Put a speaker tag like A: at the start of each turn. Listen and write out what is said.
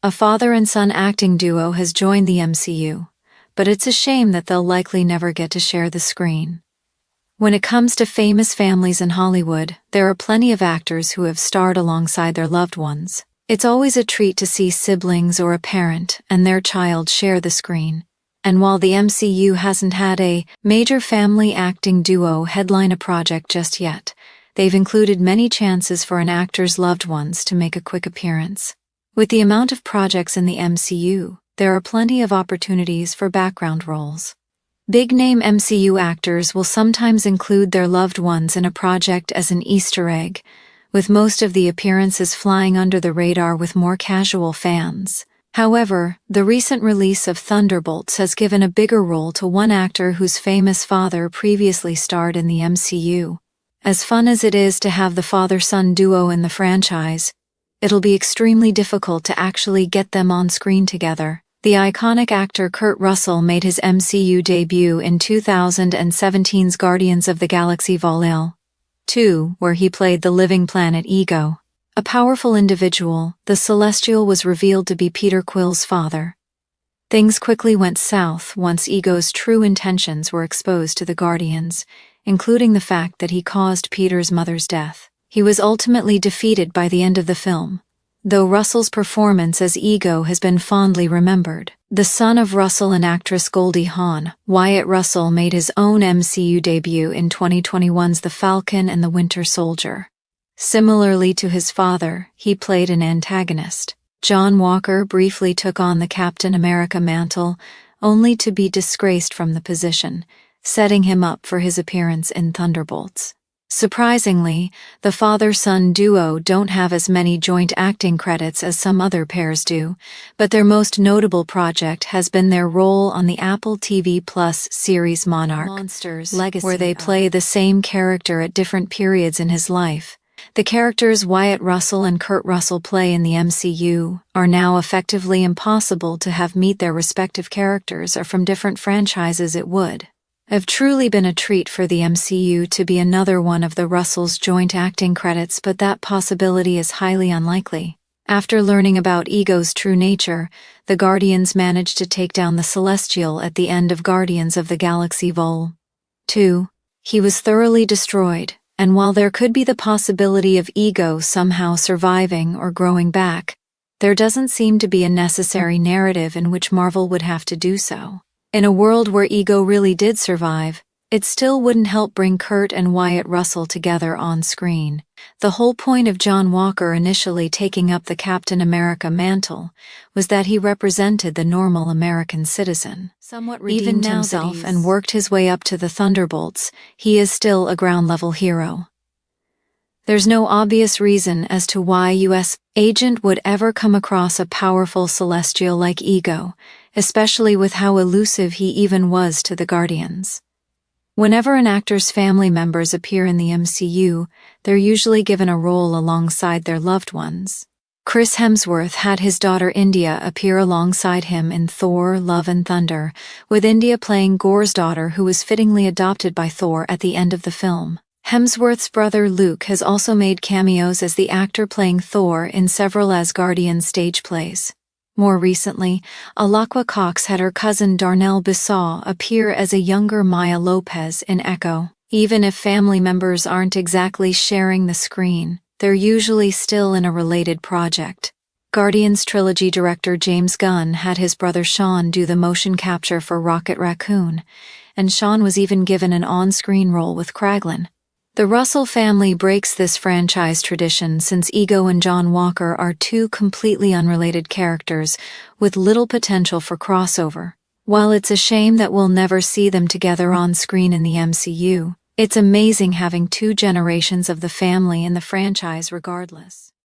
A: A father and son acting duo has joined the MCU, but it's a shame that they'll likely never get to share the screen. When it comes to famous families in Hollywood, there are plenty of actors who have starred alongside their loved ones. It's always a treat to see siblings or a parent and their child share the screen. And while the MCU hasn't had a major family acting duo headline a project just yet, they've included many chances for an actor's loved ones to make a quick appearance. With the amount of projects in the MCU, there are plenty of opportunities for background roles. Big-name MCU actors will sometimes include their loved ones in a project as an Easter egg, with most of the appearances flying under the radar with more casual fans. However, the recent release of Thunderbolts has given a bigger role to one actor whose famous father previously starred in the MCU. As fun as it is to have the father-son duo in the franchise, it'll be extremely difficult to actually get them on screen together. The iconic actor Kurt Russell made his MCU debut in 2017's Guardians of the Galaxy Vol. 2, where he played the living planet Ego. A powerful individual, the Celestial was revealed to be Peter Quill's father. Things quickly went south once Ego's true intentions were exposed to the Guardians, including the fact that he caused Peter's mother's death. He was ultimately defeated by the end of the film, though Russell's performance as Ego has been fondly remembered. The son of Russell and actress Goldie Hawn, Wyatt Russell made his own MCU debut in 2021's The Falcon and the Winter Soldier. Similarly to his father, he played an antagonist. John Walker briefly took on the Captain America mantle, only to be disgraced from the position, setting him up for his appearance in Thunderbolts. Surprisingly, the father-son duo don't have as many joint acting credits as some other pairs do, but their most notable project has been their role on the Apple TV Plus series Monsters Legacy, where they play the same character at different periods in his life. The characters Wyatt Russell and Kurt Russell play in the MCU are now effectively impossible to have meet their respective characters or from different franchises. It would have truly been a treat for the MCU to be another one of the Russells' joint acting credits, but that possibility is highly unlikely. After learning about Ego's true nature, the Guardians managed to take down the Celestial at the end of Guardians of the Galaxy Vol. 2. He was thoroughly destroyed, and while there could be the possibility of Ego somehow surviving or growing back, there doesn't seem to be a necessary narrative in which Marvel would have to do so. In a world where Ego really did survive, it still wouldn't help bring Kurt and Wyatt Russell together on screen. The whole point of John Walker initially taking up the Captain America mantle was that he represented the normal American citizen. Somewhat redeemed himself and worked his way up to the Thunderbolts, he is still a ground-level hero. There's no obvious reason as to why a U.S. agent would ever come across a powerful Celestial like Ego, especially with how elusive he even was to the Guardians. Whenever an actor's family members appear in the MCU, they're usually given a role alongside their loved ones. Chris Hemsworth had his daughter India appear alongside him in Thor: Love and Thunder, with India playing Gorr's daughter, who was fittingly adopted by Thor at the end of the film. Hemsworth's brother Luke has also made cameos as the actor playing Thor in several Asgardian stage plays. More recently, Alaqua Cox had her cousin Darnell Bissau appear as a younger Maya Lopez in Echo. Even if family members aren't exactly sharing the screen, they're usually still in a related project. Guardians trilogy director James Gunn had his brother Sean do the motion capture for Rocket Raccoon, and Sean was even given an on-screen role with Kraglin. The Russell family breaks this franchise tradition since Ego and John Walker are two completely unrelated characters with little potential for crossover. While it's a shame that we'll never see them together on screen in the MCU, it's amazing having two generations of the family in the franchise regardless.